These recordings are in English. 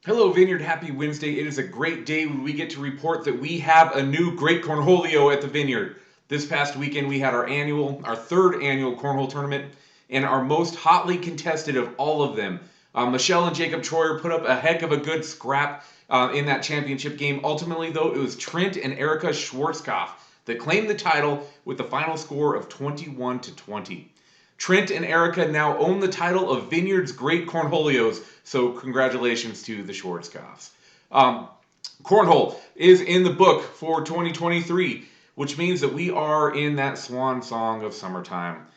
Hello, Vineyard. Happy Wednesday. It is a great day when we get to report that we have a new Great Cornholio at the Vineyard. This past weekend, we had our third annual Cornhole Tournament, and our most hotly contested of all of them. Michelle and Jacob Troyer put up a heck of a good scrap in that championship game. Ultimately, though, it was Trent and Erica Schwarzkopf that claimed the title with the final score of 21-20. Trent and Erica now own the title of Vineyard's Great Cornholios, so congratulations to the Schwarzkopfs. Um, Cornhole is in the book for 2023, which means that we are in that swan song of summertime.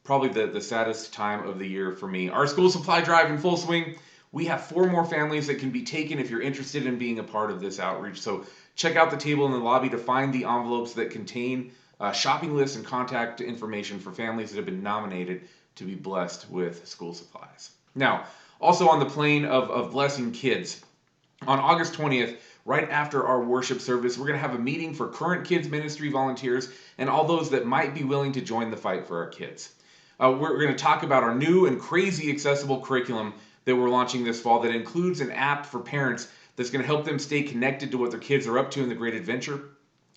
Probably the saddest time of the year for me. Our school supply drive in full swing. We have 4 more families that can be taken if you're interested in being a part of this outreach. So check out the table in the lobby to find the envelopes that contain shopping lists and contact information for families that have been nominated to be blessed with school supplies. Now, also on the plane of blessing kids, on August 20th, right after our worship service, we're going to have a meeting for current kids ministry volunteers and all those that might be willing to join the fight for our kids. We're going to talk about our new and crazy accessible curriculum that we're launching this fall that includes an app for parents that's going to help them stay connected to what their kids are up to in the great adventure,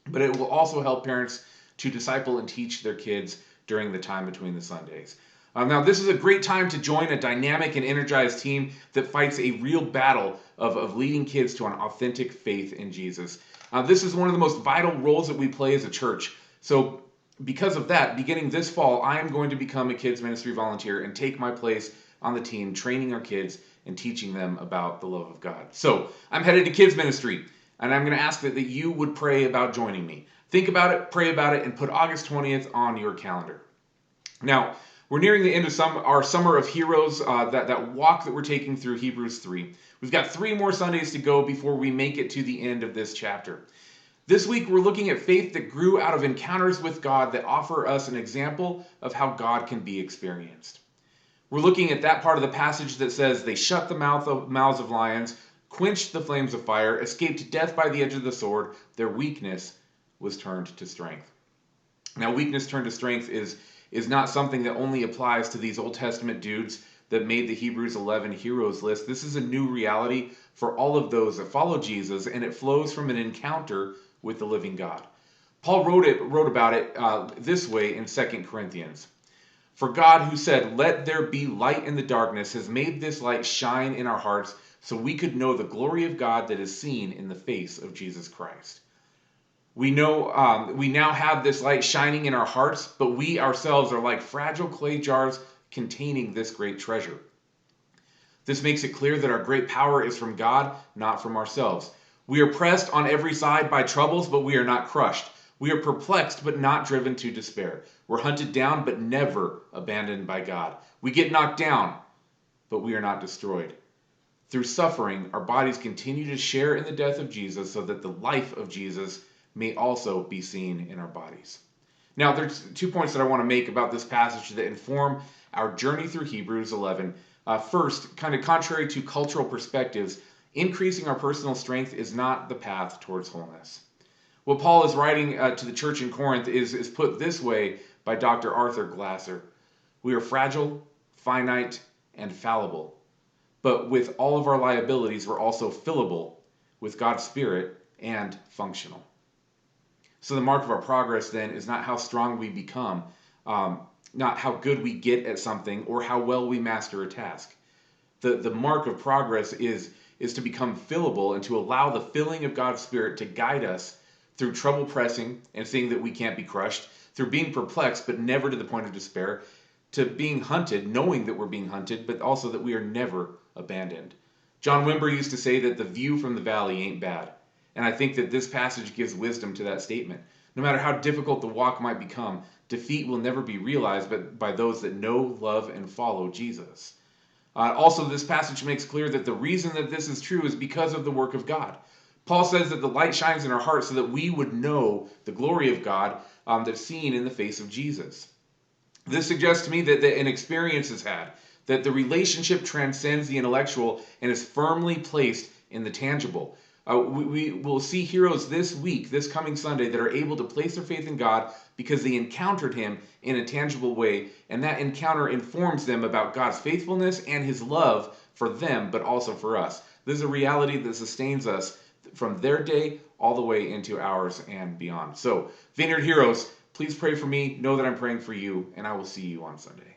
but it will also help parents to disciple and teach their kids during the time between the Sundays. Now, this is a great time to join a dynamic and energized team that fights a real battle of leading kids to an authentic faith in Jesus. This is one of the most vital roles that we play as a church. So, because of that, beginning this fall, I am going to become a kids ministry volunteer and take my place on the team, training our kids and teaching them about the love of God. So, I'm headed to kids ministry, and I'm going to ask that you would pray about joining me. Think about it, pray about it, and put August 20th on your calendar. Now, we're nearing the end of our Summer of Heroes, that walk that we're taking through Hebrews 3. We've got 3 more Sundays to go before we make it to the end of this chapter. This week, we're looking at faith that grew out of encounters with God that offer us an example of how God can be experienced. We're looking at that part of the passage that says, they shut the mouths of lions, quenched the flames of fire, escaped death by the edge of the sword, their weakness was turned to strength. Now, weakness turned to strength is not something that only applies to these Old Testament dudes that made the Hebrews 11 heroes list. This is a new reality for all of those that follow Jesus, and it flows from an encounter with the living God. Paul wrote about it this way in 2 Corinthians. For God, who said, "Let there be light in the darkness," has made this light shine in our hearts so we could know the glory of God that is seen in the face of Jesus Christ. We now have this light shining in our hearts, but we ourselves are like fragile clay jars containing this great treasure. This makes it clear that our great power is from God, not from ourselves. We are pressed on every side by troubles, but we are not crushed. We are perplexed, but not driven to despair. We're hunted down, but never abandoned by God. We get knocked down, but we are not destroyed. Through suffering, our bodies continue to share in the death of Jesus so that the life of Jesus may also be seen in our bodies. Now, there's 2 points that I want to make about this passage that inform our journey through Hebrews 11. First, kind of contrary to cultural perspectives, increasing our personal strength is not the path towards wholeness. What Paul is writing to the church in Corinth is put this way by Dr. Arthur Glasser. We are fragile, finite, and fallible. But with all of our liabilities, we're also fillable with God's Spirit and functional. So the mark of our progress then is not how strong we become, not how good we get at something, or how well we master a task. The mark of progress is to become fillable and to allow the filling of God's Spirit to guide us through trouble pressing and seeing that we can't be crushed, through being perplexed but never to the point of despair, to being hunted, knowing that we're being hunted, but also that we are never abandoned. John Wimber used to say that the view from the valley ain't bad. And I think that this passage gives wisdom to that statement. No matter how difficult the walk might become, defeat will never be realized but by those that know, love, and follow Jesus. Also, this passage makes clear that the reason that this is true is because of the work of God. Paul says that the light shines in our hearts so that we would know the glory of God that's seen in the face of Jesus. This suggests to me that an experience is had, that the relationship transcends the intellectual and is firmly placed in the tangible. We will see heroes this week, this coming Sunday, that are able to place their faith in God because they encountered Him in a tangible way, and that encounter informs them about God's faithfulness and His love for them, but also for us. This is a reality that sustains us from their day all the way into ours and beyond. So, Vineyard Heroes, please pray for me. Know that I'm praying for you, and I will see you on Sunday.